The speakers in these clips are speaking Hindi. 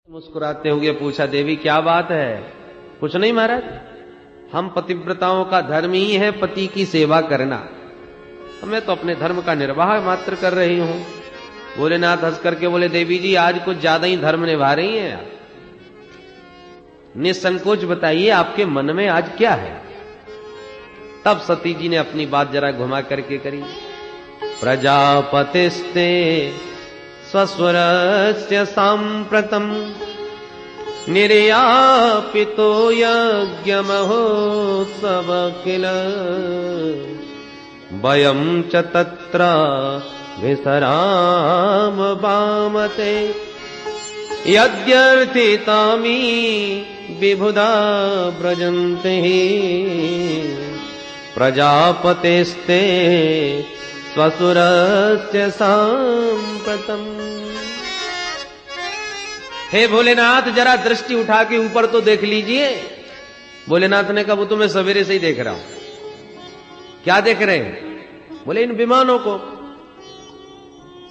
मुस्कुराते हुए पूछा, देवी क्या बात है? कुछ नहीं महाराज, हम पतिव्रताओं का धर्म ही है पति की सेवा करना, मैं तो अपने धर्म का निर्वाह मात्र कर रही हूं। भोलेनाथ हंस करके बोले, देवी जी आज कुछ ज्यादा ही धर्म निभा रही हैं आप, निसंकोच बताइए आपके मन में आज क्या है? तब सती जी ने अपनी बात जरा घुमा करके करी। प्रजापतिस्ते स्वस्वरस्य सांप्रतम निर्यापितो यज्ञ महोत्सव किल वयं च तत्र विसराम वामते यद्यर्थितामी विबुधा व्रजन्ते प्रजापतेस्ते स्वसुरस्य सांप्रतम। हे भोलेनाथ जरा दृष्टि उठा के ऊपर तो देख लीजिए। भोलेनाथ ने कहा, वो तो मैं सवेरे से ही देख रहा हूं। क्या देख रहे हैं? बोले इन विमानों को।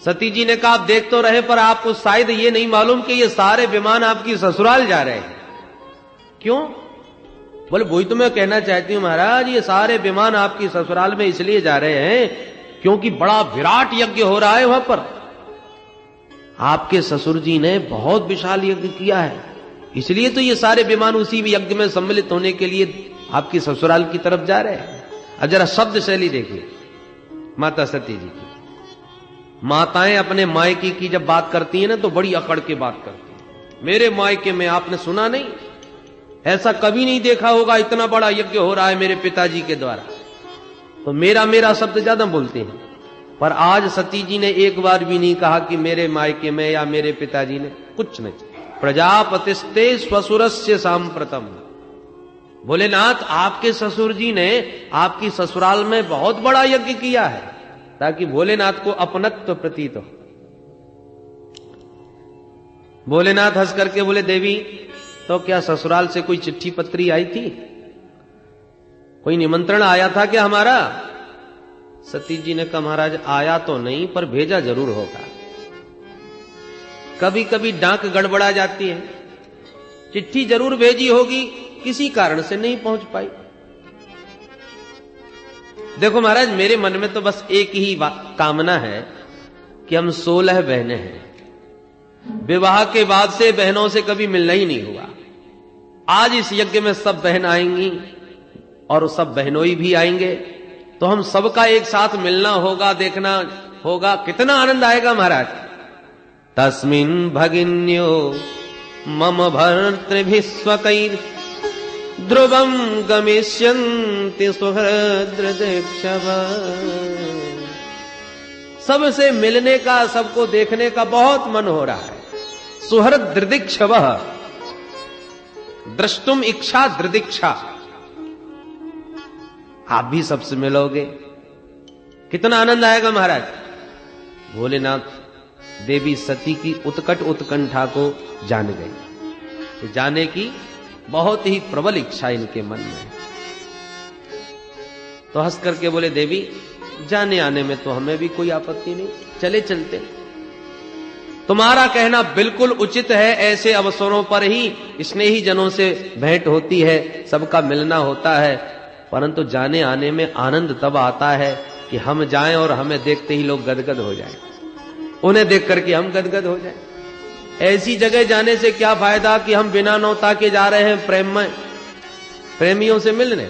सती जी ने कहा, आप देख तो रहे पर आपको शायद ये नहीं मालूम कि ये सारे विमान आपकी ससुराल जा रहे हैं। क्यों? बोले वही तो मैं कहना चाहती हूं महाराज, ये सारे विमान आपकी ससुराल में इसलिए जा रहे हैं क्योंकि बड़ा विराट यज्ञ हो रहा है वहां पर। आपके ससुर जी ने बहुत विशाल यज्ञ किया है, इसलिए तो ये सारे विमान उसी यज्ञ में सम्मिलित होने के लिए आपकी ससुराल की तरफ जा रहे हैं। अब जरा शब्द शैली देखिए माता सती जी की। माताएं अपने मायके की जब बात करती हैं ना तो बड़ी अकड़ के बात करती हैं। मेरे मायके में आपने सुना नहीं, ऐसा कभी नहीं देखा होगा, इतना बड़ा यज्ञ हो रहा है मेरे पिताजी के द्वारा। तो मेरा शब्द ज्यादा बोलते हैं, पर आज सती जी ने एक बार भी नहीं कहा कि मेरे मायके में या मेरे पिताजी ने, कुछ नहीं। प्रजापतिस्ते स्वसुरस्य सांप्रतम। भोलेनाथ आपके ससुर जी ने आपकी ससुराल में बहुत बड़ा यज्ञ किया है ताकि भोलेनाथ को अपनत्व प्रतीत हो। भोलेनाथ हंस करके बोले, देवी तो क्या ससुराल से कोई चिट्ठी पत्री आई थी? कोई निमंत्रण आया था क्या हमारा? सती जी ने कहा, महाराज आया तो नहीं पर भेजा जरूर होगा। कभी कभी डाक गड़बड़ा जाती है, चिट्ठी जरूर भेजी होगी, किसी कारण से नहीं पहुंच पाई। देखो महाराज, मेरे मन में तो बस एक ही कामना है कि हम 16 बहनें हैं, विवाह के बाद से बहनों से कभी मिलना ही नहीं हुआ। आज इस यज्ञ में सब बहन आएंगी और सब बहनोई भी आएंगे, तो हम सबका एक साथ मिलना होगा, देखना होगा, कितना आनंद आएगा महाराज। तस्मिन् भगिन्यो मम भर्तृभिस्वकैर् ध्रुवं गमिष्यन्ति सुहृद्रदिक्षव। सबसे मिलने का, सबको देखने का बहुत मन हो रहा है। सुहृद्रदिक्षव, द्रष्टुम इच्छा दृदिक्षा। आप भी सबसे मिलोगे, कितना आनंद आएगा महाराज। भोलेनाथ देवी सती की उत्कट उत्कंठा को जान गई, जाने की बहुत ही प्रबल इच्छा इनके मन में। तो हंस करके बोले, देवी जाने आने में तो हमें भी कोई आपत्ति नहीं, चले चलते। तुम्हारा कहना बिल्कुल उचित है, ऐसे अवसरों पर ही स्नेही जनों से भेंट होती है, सबका मिलना होता है, परंतु जाने आने में आनंद तब आता है कि हम जाएं और हमें देखते ही लोग गदगद हो जाएं, उन्हें देख करके हम गदगद हो जाएं। ऐसी जगह जाने से क्या फायदा कि हम बिना नौता के जा रहे हैं प्रेम में, प्रेमियों से मिलने,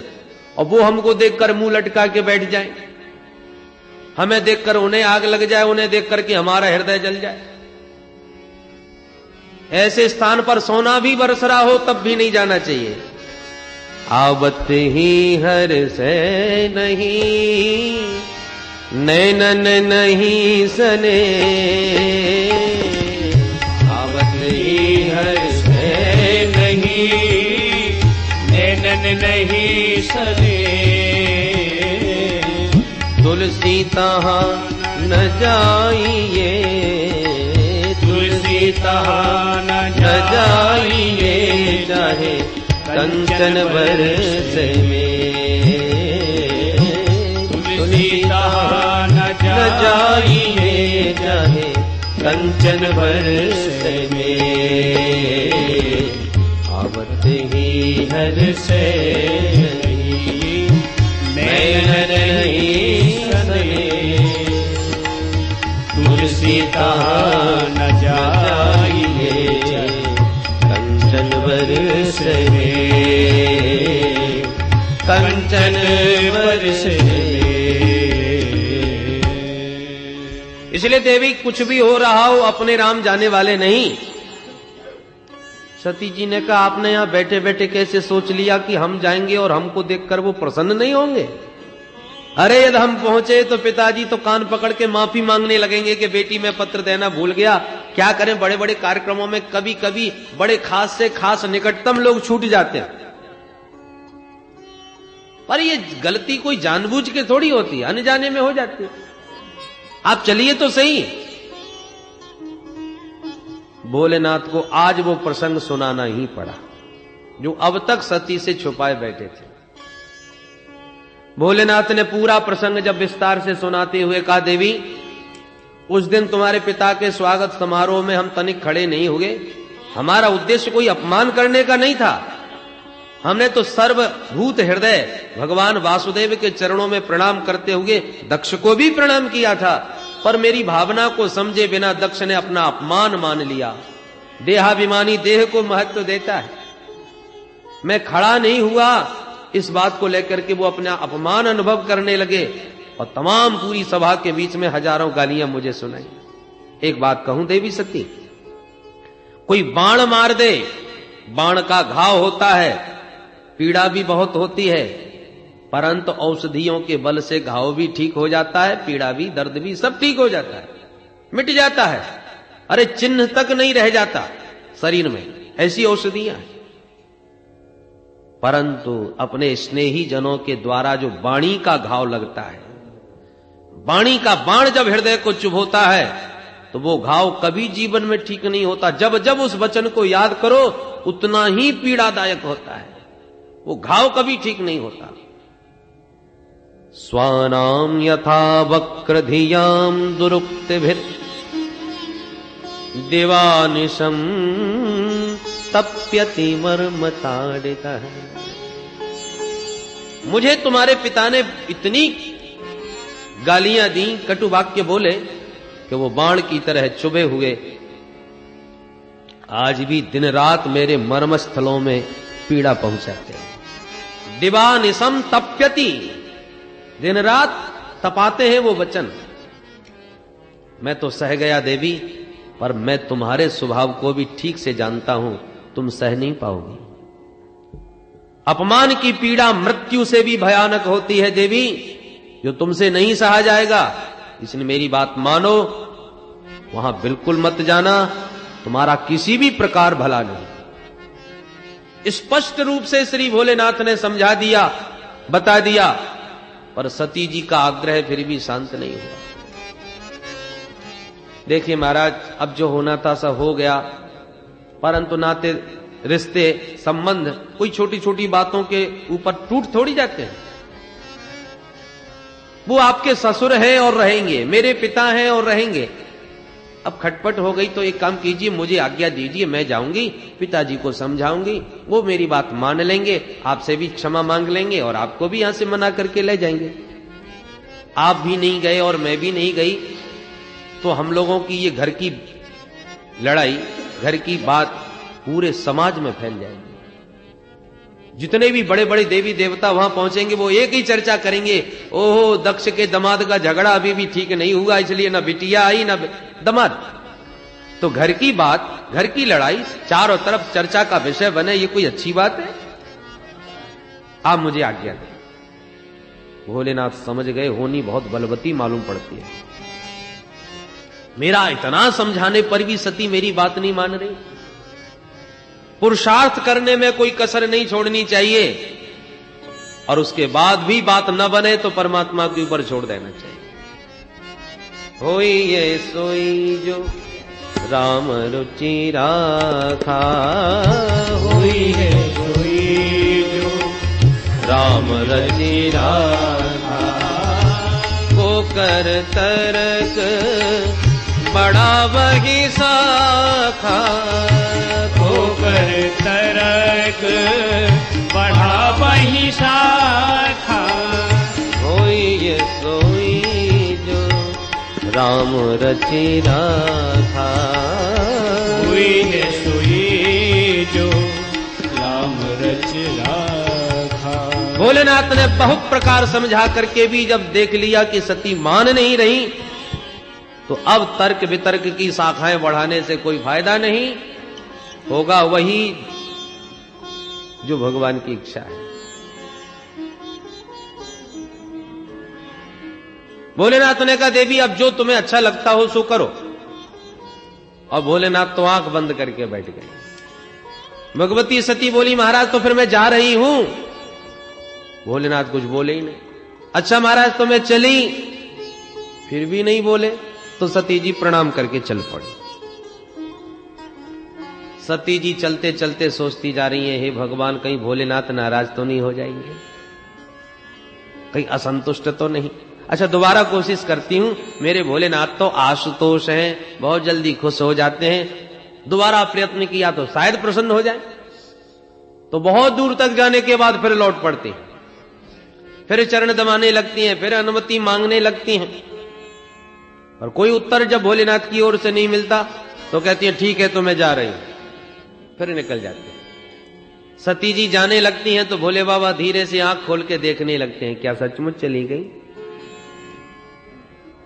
और वो हमको देखकर मुंह लटका के बैठ जाएं, हमें देखकर उन्हें आग लग जाए, उन्हें देख करके हमारा हृदय जल जाए। ऐसे स्थान पर सोना भी बरस रहा हो तब भी नहीं जाना चाहिए। आवत ही हर से नहीं नैनन नहीं सने, आवत ही हर से नहीं नैनन नहीं सने, तुलसी तहाँ न जाइए, तुलसी तहाँ न जाइए, चाहे कंचन बरस में, तुलसी तहाँ न जाइए, चाहे कंचन बरस में। मैहर से मैहर नहीं सने, तुलसी कहाँ न जाइए, कंचन बरसे कंचन बरसे। इसलिए देवी कुछ भी हो रहा हो अपने राम जाने वाले नहीं। सती जी ने कहा आपने यहां बैठे बैठे कैसे सोच लिया कि हम जाएंगे और हमको देखकर वो प्रसन्न नहीं होंगे? अरे यदि हम पहुंचे तो पिताजी तो कान पकड़ के माफी मांगने लगेंगे कि बेटी मैं पत्र देना भूल गया। क्या करें, बड़े बड़े कार्यक्रमों में कभी कभी बड़े खास से खास निकटतम लोग छूट जाते हैं। पर ये गलती कोई जानबूझ के थोड़ी होती है, अनजाने में हो जाती है। आप चलिए तो सही। भोलेनाथ को आज वो प्रसंग सुनाना ही पड़ा जो अब तक सती से छुपाए बैठे थे। भोलेनाथ ने पूरा प्रसंग जब विस्तार से सुनाते हुए कहा, देवी उस दिन तुम्हारे पिता के स्वागत समारोह में हम तनिक खड़े नहीं हुए। हमारा उद्देश्य कोई अपमान करने का नहीं था। हमने तो सर्वभूत हृदय भगवान वासुदेव के चरणों में प्रणाम करते हुए दक्ष को भी प्रणाम किया था। पर मेरी भावना को समझे बिना दक्ष ने अपना अपमान मान लिया। देहाभिमानी देह को महत्व देता है। मैं खड़ा नहीं हुआ इस बात को लेकर के वो अपना अपमान अनुभव करने लगे और तमाम पूरी सभा के बीच में हजारों गालियां मुझे सुनाई। एक बात कहूं देवी सती, कोई बाण मार दे, बाण का घाव होता है, पीड़ा भी बहुत होती है, परंतु औषधियों के बल से घाव भी ठीक हो जाता है, पीड़ा भी, दर्द भी सब ठीक हो जाता है, मिट जाता है। अरे चिन्ह तक नहीं रह जाता शरीर में, ऐसी औषधियां हैं। परंतु अपने स्नेही जनों के द्वारा जो वाणी का घाव लगता है, वाणी का बाण जब हृदय को चुभोता है तो वो घाव कभी जीवन में ठीक नहीं होता। जब जब उस वचन को याद करो उतना ही पीड़ादायक होता है, वो घाव कभी ठीक नहीं होता। स्वानाम यथा वक्र धियाम दुरुक्तिभिर दिवानिशम तप्यति मर्मताड़ितः। मुझे तुम्हारे पिता ने इतनी गालियां दी, कटु वाक्य बोले कि वो बाण की तरह चुभे हुए आज भी दिन रात मेरे मर्म स्थलों में पीड़ा पहुंचाते हैं। दिवानिशम तप्यति, दिन रात तपाते हैं वो वचन। मैं तो सह गया देवी, पर मैं तुम्हारे स्वभाव को भी ठीक से जानता हूं, तुम सह नहीं पाओगी। अपमान की पीड़ा मृत्यु से भी भयानक होती है देवी, जो तुमसे नहीं सहा जाएगा। इसलिए मेरी बात मानो, वहां बिल्कुल मत जाना, तुम्हारा किसी भी प्रकार भला नहीं। स्पष्ट रूप से श्री भोलेनाथ ने समझा दिया, बता दिया, पर सती जी का आग्रह फिर भी शांत नहीं हुआ। देखिए महाराज, अब जो होना था सब हो गया, परंतु नाते रिश्ते संबंध कोई छोटी छोटी बातों के ऊपर टूट थोड़ी जाते हैं। वो आपके ससुर हैं और रहेंगे, मेरे पिता हैं और रहेंगे। अब खटपट हो गई तो एक काम कीजिए, मुझे आज्ञा दीजिए, मैं जाऊंगी, पिताजी को समझाऊंगी, वो मेरी बात मान लेंगे, आपसे भी क्षमा मांग लेंगे और आपको भी यहां से मना करके ले जाएंगे। आप भी नहीं गए और मैं भी नहीं गई तो हम लोगों की ये घर की लड़ाई, घर की बात पूरे समाज में फैल जाएगी। जितने भी बड़े बड़े देवी देवता वहां पहुंचेंगे वो एक ही चर्चा करेंगे, ओहो दक्ष के दामाद का झगड़ा अभी भी ठीक नहीं हुआ, इसलिए ना बिटिया आई ना दामाद। तो घर की बात, घर की लड़ाई चारों तरफ चर्चा का विषय बने, ये कोई अच्छी बात है? आप मुझे आज्ञा दें। भोलेनाथ समझ गए होनी बहुत बलवती मालूम पड़ती है। मेरा इतना समझाने पर भी सती मेरी बात नहीं मान रही। पुरुषार्थ करने में कोई कसर नहीं छोड़नी चाहिए, और उसके बाद भी बात न बने तो परमात्मा के ऊपर छोड़ देना चाहिए। होई ये सोई जो राम रुचि राखा, होई है सोई जो राम रुचि राखा, को कर तरक बड़ा वही साखा, को कर तरक शाखा। होई ये सोई जो राम रचि राखा। हुई है सोई जो राम रच राखा। भोलेनाथ ने बहुत प्रकार समझा करके भी जब देख लिया कि सती मान नहीं रही, तो अब तर्क वितर्क की शाखाएं बढ़ाने से कोई फायदा नहीं होगा, वही जो भगवान की इच्छा है। भोलेनाथ ने कहा देवी अब जो तुम्हें अच्छा लगता हो सो करो। और भोलेनाथ तो आंख बंद करके बैठ गए। भगवती सती बोली महाराज तो फिर मैं जा रही हूं। भोलेनाथ कुछ बोले ही नहीं। अच्छा महाराज तो मैं चली, फिर भी नहीं बोले। तो सती जी प्रणाम करके चल पड़ी। सती जी चलते चलते सोचती जा रही हैं, हे भगवान कहीं भोलेनाथ नाराज तो नहीं हो जाएंगे, कहीं असंतुष्ट तो नहीं। अच्छा दोबारा कोशिश करती हूं, मेरे भोलेनाथ तो आशुतोष हैं, बहुत जल्दी खुश हो जाते हैं। दोबारा प्रयत्न किया तो शायद प्रसन्न हो जाए। तो बहुत दूर तक जाने के बाद फिर लौट पड़ती हैं, फिर चरण दबाने लगती हैं, फिर अनुमति मांगने लगती हैं। और कोई उत्तर जब भोलेनाथ की ओर से नहीं मिलता तो कहती है ठीक है तो मैं जा रही हूं, फिर निकल जाती है। सती जी जाने लगती हैं तो भोले बाबा धीरे से आंख खोल के देखने लगते हैं, क्या सचमुच चली गई?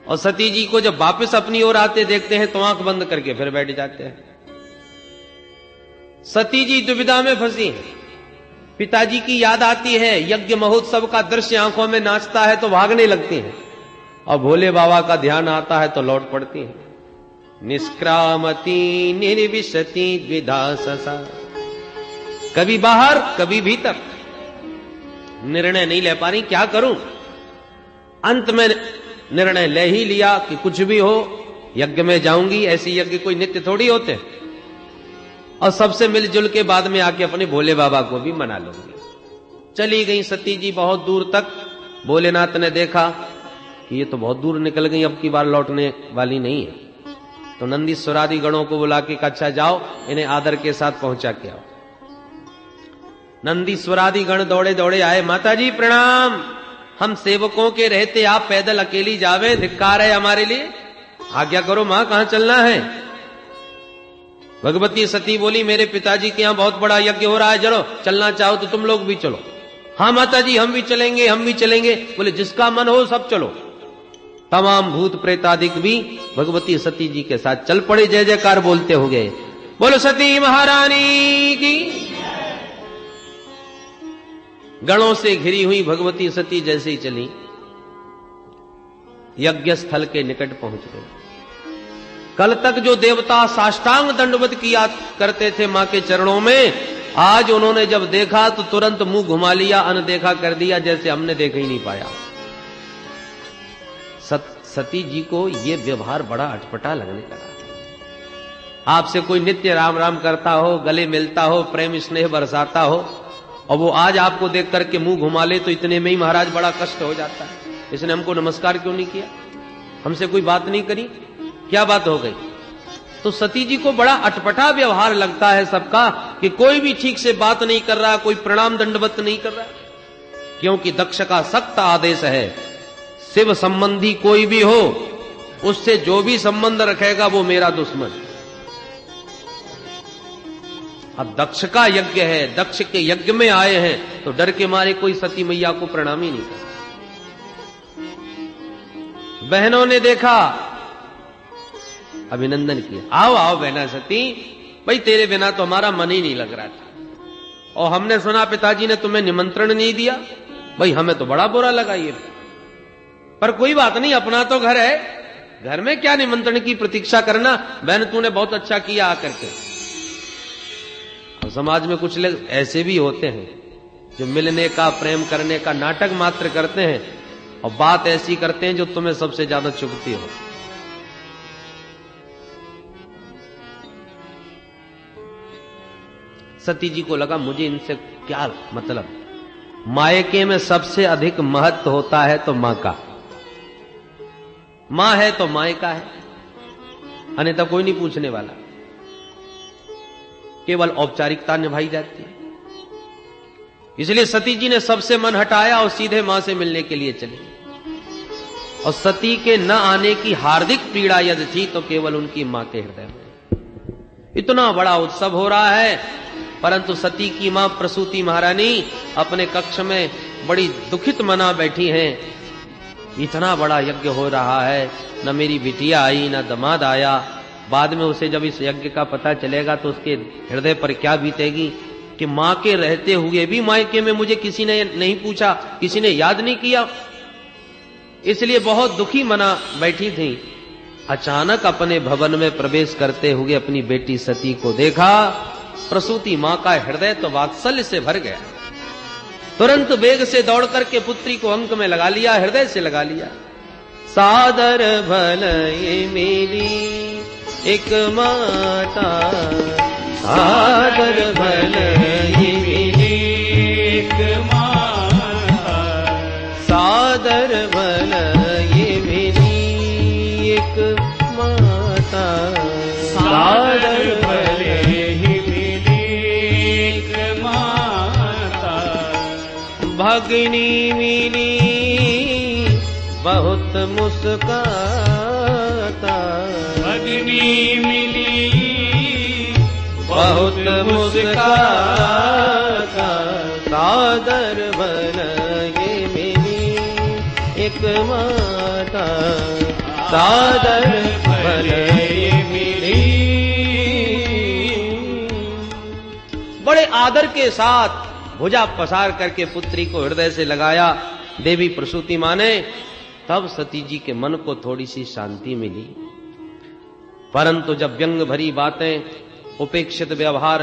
और सती जी को जब वापस अपनी ओर आते देखते हैं तो आंख बंद करके फिर बैठ जाते हैं। सती जी दुविधा में फंसी हैं। पिताजी की याद आती है, यज्ञ महोत्सव का दृश्य आंखों में नाचता है तो भागने लगती हैं, और भोले बाबा का ध्यान आता है तो लौट पड़ती हैं। निष्क्रामती निर्विशति द्विधा ससा, कभी बाहर कभी भीतर, निर्णय नहीं ले पा रही, क्या करूं? अंत में निर्णय ले ही लिया कि कुछ भी हो यज्ञ में जाऊंगी। ऐसी यज्ञ कोई नित्य थोड़ी होते, और सबसे मिलजुल के बाद में आके अपने भोले बाबा को भी मना लूंगी। चली गई सती जी बहुत दूर तक। भोलेनाथ ने देखा कि ये तो बहुत दूर निकल गई, अब की बार लौटने वाली नहीं है। तो नंदीश्वरादि गणों को बुला के अच्छा जाओ इन्हें आदर के साथ पहुंचा के आओ। नंदीश्वरादि गण दौड़े दौड़े आए, माता जी प्रणाम, हम सेवकों के रहते आप पैदल अकेली जावे, धिक्कार है हमारे लिए, आज्ञा करो मां कहां चलना है? भगवती सती बोली मेरे पिताजी के यहां बहुत बड़ा यज्ञ हो रहा है, चलो चलना चाहो तो तुम लोग भी चलो। हाँ माता जी हम भी चलेंगे, हम भी चलेंगे। बोले जिसका मन हो सब चलो। तमाम भूत प्रेतादिक भी भगवती सती जी के साथ चल पड़े, जय जयकार बोलते हो गए। बोलो सती महारानी की। गणों से घिरी हुई भगवती सती जैसे ही चली, यज्ञ स्थल के निकट पहुंच गई। कल तक जो देवता साष्टांग दंडवत किया करते थे मां के चरणों में, आज उन्होंने जब देखा तो तुरंत मुंह घुमा लिया, अनदेखा कर दिया, जैसे हमने देख ही नहीं पाया। सती जी को यह व्यवहार बड़ा अटपटा लगने लगा। आपसे कोई नित्य राम राम करता हो, गले मिलता हो, प्रेम स्नेह बरसाता हो, और वो आज आपको देख करके मुंह घुमा ले तो इतने में ही महाराज बड़ा कष्ट हो जाता है। इसने हमको नमस्कार क्यों नहीं किया, हमसे कोई बात नहीं करी, क्या बात हो गई? तो सती जी को बड़ा अटपटा व्यवहार लगता है सबका, कि कोई भी ठीक से बात नहीं कर रहा, कोई प्रणाम दंडवत नहीं कर रहा। क्योंकि दक्ष का सख्त आदेश है, शिव संबंधी कोई भी हो उससे जो भी संबंध रखेगा वो मेरा दुश्मन। अब दक्ष का यज्ञ है, दक्ष के यज्ञ में आए हैं तो डर के मारे कोई सती मैया को प्रणाम ही नहीं कर। बहनों ने देखा, अभिनंदन किया, आओ आओ बहना सती, भाई तेरे बिना तो हमारा मन ही नहीं लग रहा था, और हमने सुना पिताजी ने तुम्हें निमंत्रण नहीं दिया। भाई हमें तो बड़ा बुरा लगा ये, पर कोई बात नहीं, अपना तो घर है, घर में क्या निमंत्रण की प्रतीक्षा करना। बहन तूने बहुत अच्छा किया आकर के। और समाज में कुछ लोग ऐसे भी होते हैं जो मिलने का, प्रेम करने का नाटक मात्र करते हैं, और बात ऐसी करते हैं जो तुम्हें सबसे ज्यादा चुभती हो। सती जी को लगा मुझे इनसे क्या मतलब, मायके में सबसे अधिक महत्व होता है तो मां का, मां है तो मायका है, अन्यथा कोई नहीं पूछने वाला, केवल औपचारिकता निभाई जाती है। इसलिए सती जी ने सबसे मन हटाया और सीधे मां से मिलने के लिए चली। और सती के न आने की हार्दिक पीड़ा यदि थी तो केवल उनकी मां के हृदय में। इतना बड़ा उत्सव हो रहा है, परंतु सती की मां प्रसूति महारानी अपने कक्ष में बड़ी दुखित मना बैठी हैं। इतना बड़ा यज्ञ हो रहा है, न मेरी बिटिया आई न दामाद आया। बाद में उसे जब इस यज्ञ का पता चलेगा तो उसके हृदय पर क्या बीतेगी कि मां के रहते हुए भी मायके में मुझे किसी ने नहीं पूछा, किसी ने याद नहीं किया। इसलिए बहुत दुखी मना बैठी थी। अचानक अपने भवन में प्रवेश करते हुए अपनी बेटी सती को देखा। प्रसूति मां का हृदय तो वात्सल्य से भर गया। तुरंत वेग से दौड़ करके पुत्री को अंक में लगा लिया, हृदय से लगा लिया। सादर भलई मेरी एक माता, सादर भलई मेरी एक माता, सादर भलई मेरी एक माता, सादर भलई मेरी एक माता, भगिनी मिली बहुत मुस्काता, भगिनी मिली बहुत मुस्काता, सादर भलई मेरी एक माता, सादर भलई मेरी। बड़े आदर के साथ भुजा पसार करके पुत्री को हृदय से लगाया देवी प्रसूति मां ने। तब सती जी के मन को थोड़ी सी शांति मिली। परंतु जब व्यंग भरी बातें, उपेक्षित व्यवहार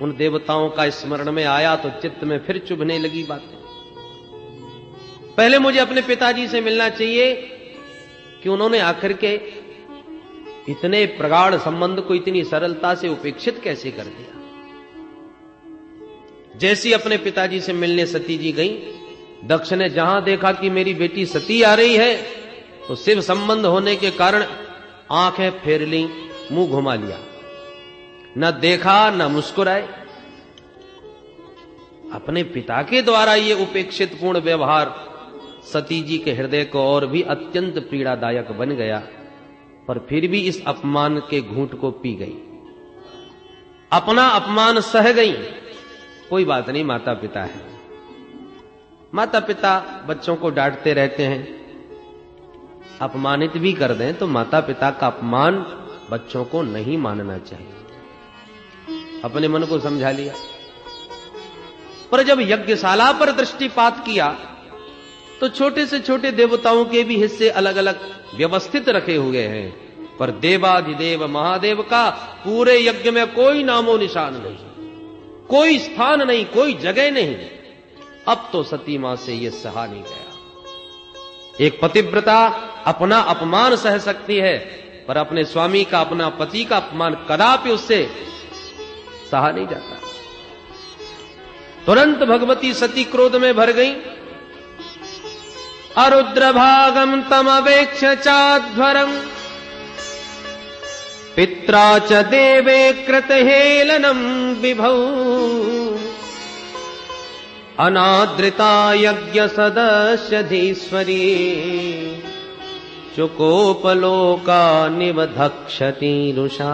उन देवताओं का स्मरण में आया तो चित्त में फिर चुभने लगी बातें। पहले मुझे अपने पिताजी से मिलना चाहिए कि उन्होंने आखिर के इतने प्रगाढ़ संबंध को इतनी सरलता से उपेक्षित कैसे कर दिया। जैसी अपने पिताजी से मिलने सती जी गई, दक्ष ने जहां देखा कि मेरी बेटी सती आ रही है तो शिव संबंध होने के कारण आंखें फेर ली, मुंह घुमा लिया, न देखा न मुस्कुराए। अपने पिता के द्वारा ये उपेक्षित पूर्ण व्यवहार सती जी के हृदय को और भी अत्यंत पीड़ादायक बन गया। पर फिर भी इस अपमान के घूंट को पी गई, अपना अपमान सह गई। कोई बात नहीं, माता पिता है। माता पिता बच्चों को डांटते रहते हैं, अपमानित भी कर दें तो माता पिता का अपमान बच्चों को नहीं मानना चाहिए। अपने मन को समझा लिया। पर जब यज्ञशाला पर दृष्टिपात किया तो छोटे से छोटे देवताओं के भी हिस्से अलग अलग व्यवस्थित रखे हुए हैं, पर देवाधिदेव महादेव का पूरे यज्ञ में कोई नामो निशान नहीं, कोई स्थान नहीं, कोई जगह नहीं। अब तो सती मां से यह सहा नहीं गया। एक पतिव्रता अपना अपमान सह सकती है, पर अपने स्वामी का, अपना पति का अपमान कदापि उससे सहा नहीं जाता। तुरंत भगवती सती क्रोध में भर गई। अरुद्र भागम तमवेक्ष चाध्वरम पित्रा च देवे कृत हेलनम विभौ अनादृता यज्ञ सदस्य धीश्वरी चुकोपलोका निवधक्षति रुषा।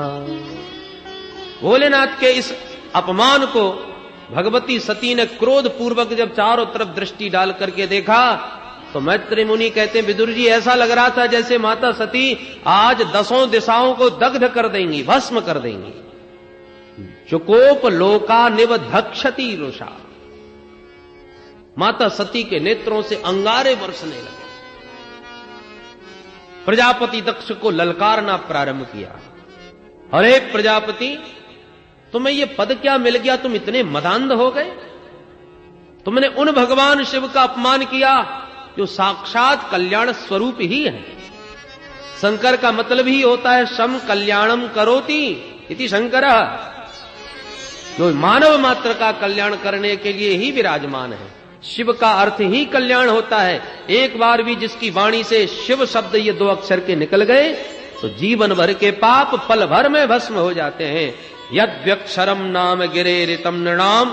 भोलेनाथ के इस अपमान को भगवती सती ने क्रोध पूर्वक जब चारों तरफ दृष्टि डाल करके देखा तो मैत्री मुनि कहते हैं, विदुर जी ऐसा लग रहा था जैसे माता सती आज 10 दिशाओं को दग्ध कर देंगी, भस्म कर देंगी। चुकोप लोका निवधक्षति रुषा। माता सती के नेत्रों से अंगारे बरसने लगे। प्रजापति दक्ष को ललकारना प्रारंभ किया, अरे प्रजापति, तुम्हें यह पद क्या मिल गया? तुम इतने मदांध हो गए? तुमने उन भगवान शिव का अपमान किया जो साक्षात कल्याण स्वरूप ही है। शंकर का मतलब ही होता है सम कल्याणम करोति इति शंकरः, जो मानव मात्र का कल्याण करने के लिए ही विराजमान है। शिव का अर्थ ही कल्याण होता है। एक बार भी जिसकी वाणी से शिव शब्द ये 2 अक्षर के निकल गए तो जीवन भर के पाप पल भर में भस्म हो जाते हैं। यद्यक्षरम नाम गिरे ऋतम नृणाम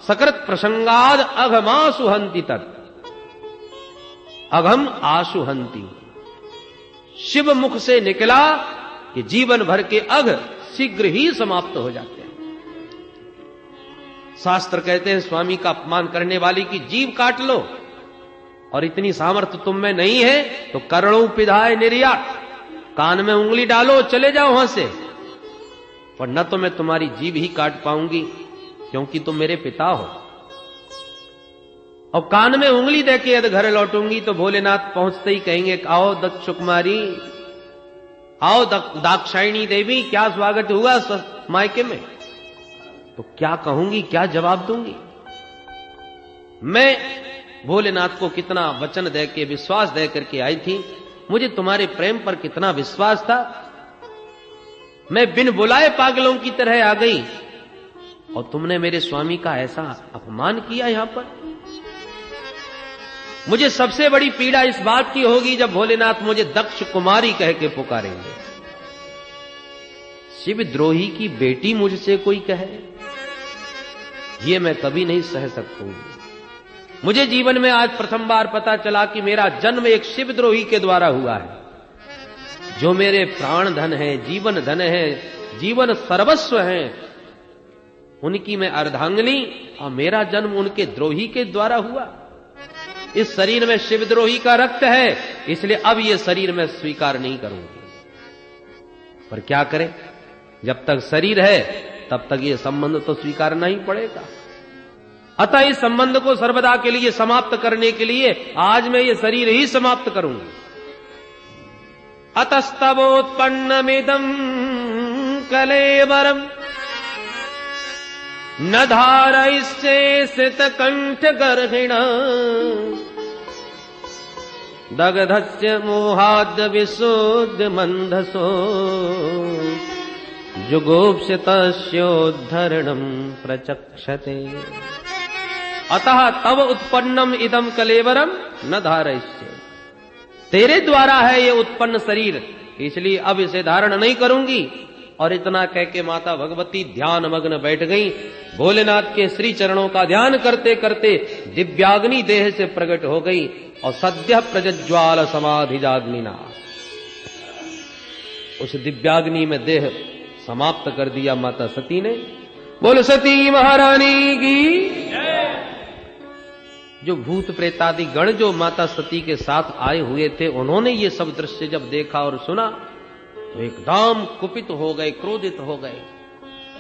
सकृत प्रसंगाद अघमासुहंति तत्, अघम आसुहंति। शिव मुख से निकला कि जीवन भर के अघ शीघ्र ही समाप्त हो जाते हैं। शास्त्र कहते हैं स्वामी का अपमान करने वाली की जीभ काट लो, और इतनी सामर्थ्य तुम में नहीं है तो करोड़ों पिधाय निर्यात, कान में उंगली डालो चले जाओ वहां से, पर न तो मैं तुम्हारी जीभ ही काट पाऊंगी क्योंकि तुम मेरे पिता हो, और कान में उंगली देके यदि घर लौटूंगी तो भोलेनाथ पहुंचते ही कहेंगे आओ दक्ष कुमारी, आओ दाक्षायणी देवी, क्या स्वागत हुआ मायके में। तो क्या कहूंगी, क्या जवाब दूंगी। मैं भोलेनाथ को कितना वचन देके विश्वास दे करके आई थी, मुझे तुम्हारे प्रेम पर कितना विश्वास था, मैं बिन बुलाए पागलों की तरह आ गई और तुमने मेरे स्वामी का ऐसा अपमान किया यहां पर। मुझे सबसे बड़ी पीड़ा इस बात की होगी जब भोलेनाथ मुझे दक्ष कुमारी कह के पुकारेंगे। शिवद्रोही की बेटी मुझसे कोई कहे, ये मैं कभी नहीं सह सकूंगी। मुझे जीवन में आज प्रथम बार पता चला कि मेरा जन्म एक शिवद्रोही के द्वारा हुआ है, जो मेरे प्राण धन है, जीवन धन है, जीवन सर्वस्व है, उनकी मैं अर्धांगिनी, और मेरा जन्म उनके द्रोही के द्वारा हुआ। इस शरीर में शिवद्रोही का रक्त है, इसलिए अब यह शरीर मैं स्वीकार नहीं करूंगी। पर क्या करें, जब तक शरीर है तब तक यह संबंध तो स्वीकारना ही पड़ेगा। अतः इस संबंध को सर्वदा के लिए समाप्त करने के लिए आज मैं ये शरीर ही समाप्त करूंगी। अतस्तवोत्पन्नमिदं कलेवरम न धारयिष्ये सितकंठगर्हिण दग्धस्य मोहाद्य विशोद्य मंधसो जुगोप्सितस्योद्धरणं प्रचक्षते। अतः तव उत्पन्नम इदम कलेवरम न धारयिष्ये, तेरे द्वारा है ये उत्पन्न शरीर, इसलिए अब इसे धारण नहीं करूंगी। और इतना कह के माता भगवती ध्यान मग्न बैठ गई। भोलेनाथ के श्री चरणों का ध्यान करते करते दिव्याग्नि देह से प्रकट हो गई और सद्य प्रज्ज्वाल समाधि जाग्निना, उस दिव्याग्नि में देह समाप्त कर दिया माता सती ने। बोल सती महारानी की। जो भूत प्रेतादि गण जो माता सती के साथ आए हुए थे, उन्होंने ये सब दृश्य जब देखा और सुना तो एकदम कुपित हो गए, क्रोधित हो गए,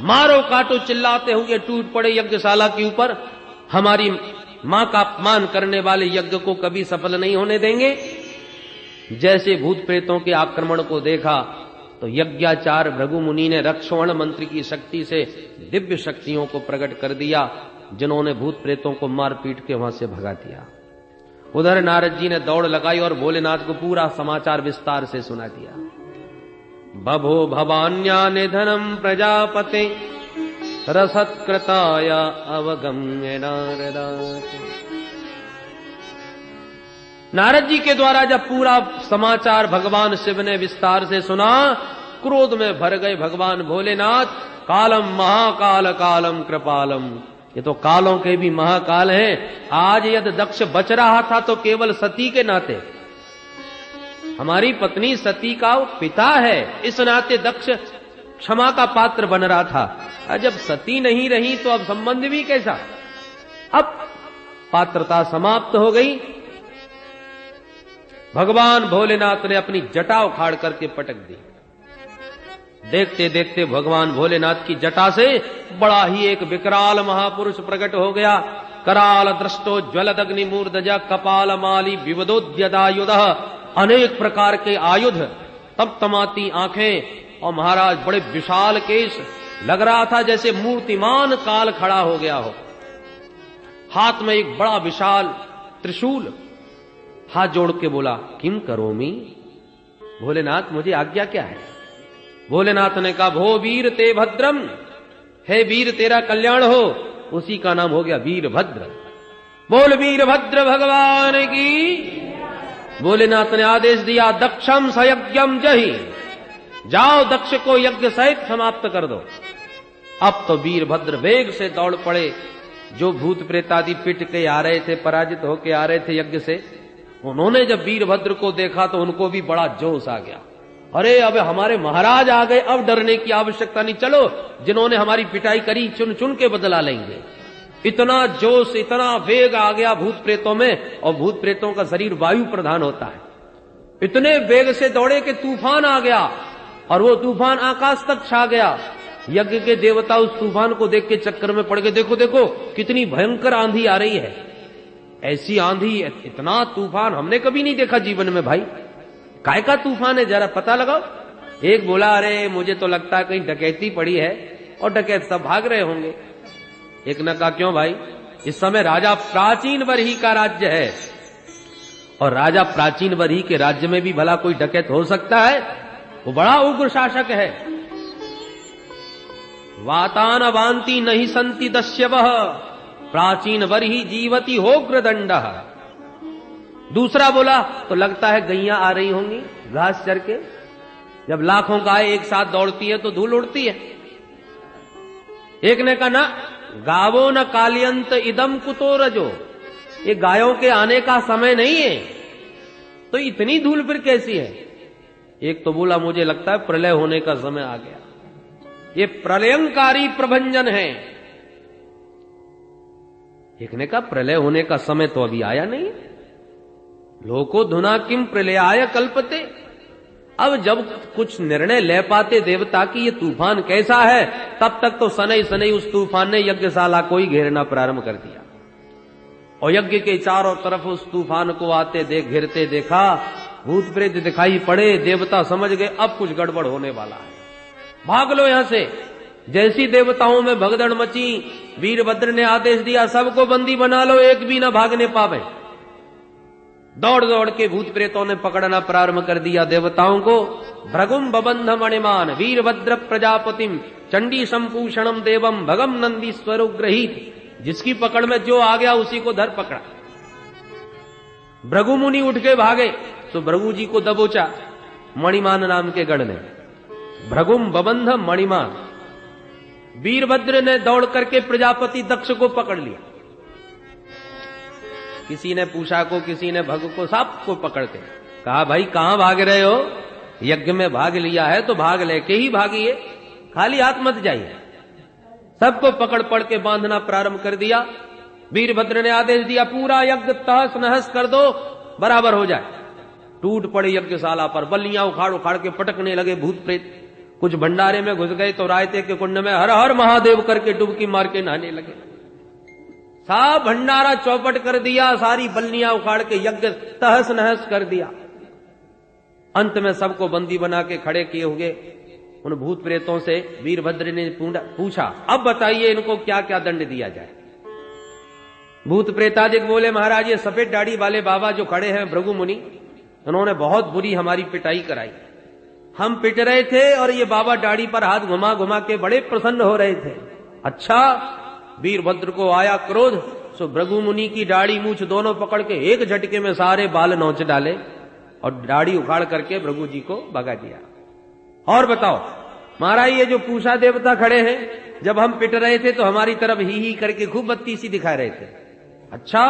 मारो काटो चिल्लाते हुए टूट पड़े यज्ञशाला के ऊपर। हमारी मां का अपमान करने वाले यज्ञ को कभी सफल नहीं होने देंगे। जैसे भूत प्रेतों के आक्रमण को देखा तो यज्ञाचार्य भृगु मुनि ने रक्षवण मंत्र की शक्ति से दिव्य शक्तियों को प्रकट कर दिया, जिन्होंने भूत प्रेतों को मार पीट के वहां से भगा दिया। उधर नारद जी ने दौड़ लगाई और भोलेनाथ को पूरा समाचार विस्तार से सुना दिया। बभो भवान्या निधनम प्रजापते रसत्कृताय अवगम्य नारदात्। नारद जी के द्वारा जब पूरा समाचार भगवान शिव ने विस्तार से सुना, क्रोध में भर गए भगवान भोलेनाथ। कालम महाकाल कालम कृपालम, ये तो कालों के भी महाकाल हैं। आज यदि दक्ष बच रहा था तो केवल सती के नाते, हमारी पत्नी सती का पिता है, इस नाते दक्ष क्षमा का पात्र बन रहा था। और जब सती नहीं रही तो अब संबंध भी कैसा। अब पात्रता समाप्त हो गई। भगवान भोलेनाथ ने अपनी जटा उखाड़ करके पटक दी। देखते देखते भगवान भोलेनाथ की जटा से बड़ा ही एक विकराल महापुरुष प्रकट हो गया। कराल दृष्टो ज्वलदग्नि मूर्धजा कपाल माली विवदोद्यदायुध, अनेक प्रकार के आयुध, तमतमाती आंखें, और महाराज बड़े विशाल केश। लग रहा था जैसे मूर्तिमान काल खड़ा हो गया हो। हाथ में एक बड़ा विशाल त्रिशूल। हाथ जोड़ के बोला किम करोमि, भोलेनाथ मुझे आज्ञा क्या है। भोलेनाथ ने कहा भो वीर ते भद्रम, हे वीर तेरा कल्याण हो। उसी का नाम हो गया वीरभद्र। बोल वीरभद्र भगवान की। भोलेनाथ ने आदेश दिया दक्षम सयज्ञम जहि, जाओ दक्ष को यज्ञ सहित समाप्त कर दो। अब तो वीरभद्र वेग से दौड़ पड़े। जो भूत प्रेत आदि पिट के आ रहे थे, पराजित होके आ रहे थे यज्ञ से, उन्होंने जब वीरभद्र को देखा तो उनको भी बड़ा जोश आ गया। अरे अब हमारे महाराज आ गए, अब डरने की आवश्यकता नहीं, चलो जिन्होंने हमारी पिटाई करी चुन चुन के बदला लेंगे। इतना जोश, इतना वेग आ गया भूत प्रेतों में, और भूत प्रेतों का शरीर वायु प्रधान होता है। इतने वेग से दौड़े कि तूफान आ गया, और वो तूफान आकाश तक छा गया। यज्ञ के देवता उस तूफान को देख के चक्कर में पड़ गए, देखो देखो कितनी भयंकर आंधी आ रही है, ऐसी आंधी, इतना तूफान हमने कभी नहीं देखा जीवन में भाई, काय का तूफान है, जरा पता लगाओ। एक बोला, अरे मुझे तो लगता है कहीं डकैती पड़ी है और डकैत सब भाग रहे होंगे। एक ने कहा, क्यों भाई, इस समय राजा प्राचीन बरही का राज्य है, और राजा प्राचीन बरही के राज्य में भी भला कोई डकैत हो सकता है? वो बड़ा उग्र शासक है। वातान वांति नहीं संति दस्यवः प्राचीन बरही जीवती होग्र दंडः। दूसरा बोला, तो लगता है गैया आ रही होंगी घास चर के, जब लाखों गाय एक साथ दौड़ती है तो धूल उड़ती है। एक ने कहा, ना गावो न कालियंत इदम कुतो रजो, ये गायों के आने का समय नहीं है, तो इतनी धूल फिर कैसी है? एक तो बोला, मुझे लगता है प्रलय होने का समय आ गया, ये प्रलयंकारी प्रभंजन है। एक ने कहा, प्रलय होने का समय तो अभी आया नहीं, लोको धुना किम प्रलयाय कल्पते। अब जब कुछ निर्णय ले पाते देवता की ये तूफान कैसा है, तब तक तो सनई सनई उस तूफान ने यज्ञशाला को ही घेरना प्रारंभ कर दिया, और यज्ञ के चारों तरफ उस तूफान को आते देख घेरते देखा, भूत प्रेत दिखाई पड़े। देवता समझ गए अब कुछ गड़बड़ होने वाला है, भाग लो यहां से। जैसी देवताओं में भगदड़ मची, वीरभद्र ने आदेश दिया, सबको बंदी बना लो, एक भी ना भागने पावे। दौड़ दौड़ के भूत प्रेतों ने पकड़ना प्रारंभ कर दिया देवताओं को। भृगुम बबंध मणिमान वीरभद्र प्रजापतिम चंडी संपूषणम देवम भगम नंदी स्वरुग्रहीत। जिसकी पकड़ में जो आ गया उसी को धर पकड़ा। भृगु मुनि उठ के भागे तो भृगु जी को दबोचा मणिमान नाम के गण ने। भृगुम बबंध मणिमान। वीरभद्र ने दौड़ करके प्रजापति दक्ष को पकड़ लिया। किसी ने पूषा को, किसी ने भग को, सबको पकड़ के कहा, भाई कहां भाग रहे हो? यज्ञ में भाग लिया है तो भाग लेके ही भागिए, खाली हाथ मत जाइए। सबको पकड़ पड़ के बांधना प्रारंभ कर दिया। वीरभद्र ने आदेश दिया, पूरा यज्ञ तहस नहस कर दो, बराबर हो जाए। टूट पड़े यज्ञशाला पर, बल्लियां उखाड़ उखाड़ के पटकने लगे भूत प्रेत। कुछ भंडारे में घुस गए तो रायते के कुंड में हर हर महादेव करके डुबकी मार के नहाने लगे। सब भंडारा चौपट कर दिया, सारी बल्लियां उखाड़ के यज्ञ तहस नहस कर दिया। अंत में सबको बंदी बना के खड़े किए हुए उन भूत प्रेतों से वीरभद्र ने पूछा, अब बताइए इनको क्या क्या दंड दिया जाए। भूत प्रेतादिक बोले, महाराज ये सफेद दाढ़ी वाले बाबा जो खड़े हैं भृगु मुनि, उन्होंने बहुत बुरी हमारी पिटाई कराई। हम पिट रहे थे और ये बाबा दाढ़ी पर हाथ घुमा घुमा के बड़े प्रसन्न हो रहे थे। अच्छा, वीरभद्र को आया क्रोध, सो भृगु मुनि की दाढ़ी मूछ दोनों पकड़ के एक झटके में सारे बाल नोच डाले और दाढ़ी उखाड़ करके भृगु जी को भगा दिया। और बताओ महाराज, ये जो पूषा देवता खड़े हैं, जब हम पिट रहे थे तो हमारी तरफ ही करके खूब बत्ती सी दिखा रहे थे। अच्छा,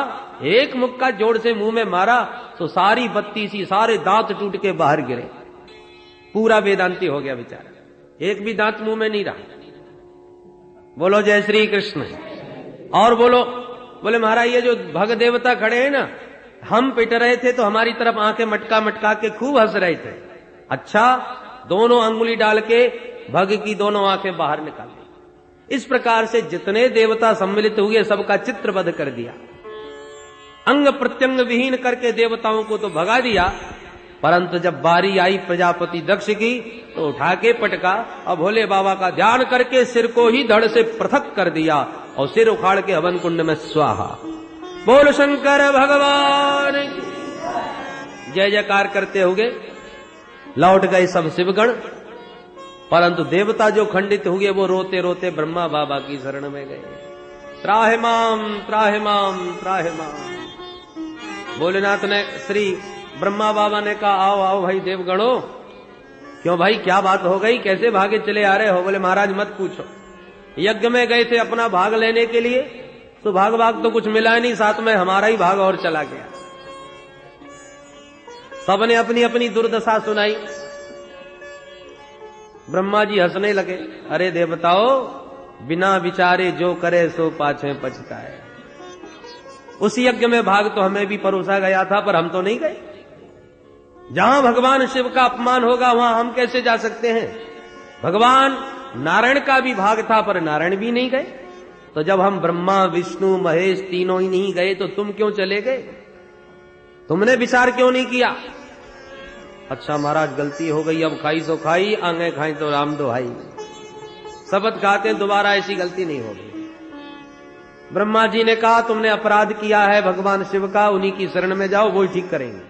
एक मुक्का जोर से मुंह में मारा तो सारी बत्ती सी, सारे दांत टूट के बाहर गिरे। पूरा वेदांती हो गया बेचारा, एक भी दांत मुंह में नहीं रहा। बोलो जय श्री कृष्ण। और बोले महाराज ये जो भग देवता खड़े हैं ना, हम पिट रहे थे तो हमारी तरफ आंखें मटका मटका के खूब हंस रहे थे। अच्छा, दोनों अंगुली डाल के भग की दोनों आंखें बाहर निकाल दी। इस प्रकार से जितने देवता सम्मिलित हुए सबका चित्रबद्ध कर दिया, अंग प्रत्यंग विहीन करके देवताओं को तो भगा दिया। परंतु जब बारी आई प्रजापति दक्ष की तो उठा के पटका और भोले बाबा का ध्यान करके सिर को ही धड़ से पृथक कर दिया और सिर उखाड़ के हवन कुंड में स्वाहा। बोल शंकर भगवान की जय जयकार करते हुए लौट गए सब शिवगण। परंतु देवता जो खंडित हुए वो रोते रोते ब्रह्मा बाबा की शरण में गए। त्राहि माम त्राहि माम त्राहि माम। भोलेनाथ ने श्री ब्रह्मा बाबा ने कहा, आओ आओ भाई देवगणों, क्यों भाई क्या बात हो गई, कैसे भागे चले आ रहे हो? बोले महाराज मत पूछो, यज्ञ में गए थे अपना भाग लेने के लिए, तो भाग तो कुछ मिला नहीं, साथ में हमारा ही भाग और चला गया। सबने अपनी अपनी दुर्दशा सुनाई। ब्रह्मा जी हंसने लगे। अरे देवताओं, बिना विचारे जो करे सो पाछे पछताए। उस यज्ञ में भाग तो हमें भी परोसा गया था, पर हम तो नहीं गए। जहां भगवान शिव का अपमान होगा वहां हम कैसे जा सकते हैं? भगवान नारायण का भी भाग था, पर नारायण भी नहीं गए। तो जब हम ब्रह्मा विष्णु महेश तीनों ही नहीं गए तो तुम क्यों चले गए? तुमने विचार क्यों नहीं किया? अच्छा महाराज, गलती हो गई, अब खाई सो खाई, आगे खाई तो राम दोहाई। शपथ खाते दोबारा ऐसी गलती नहीं होगी। ब्रह्मा जी ने कहा तुमने अपराध किया है भगवान शिव का, उन्हीं की शरण में जाओ, वो ठीक करेंगे।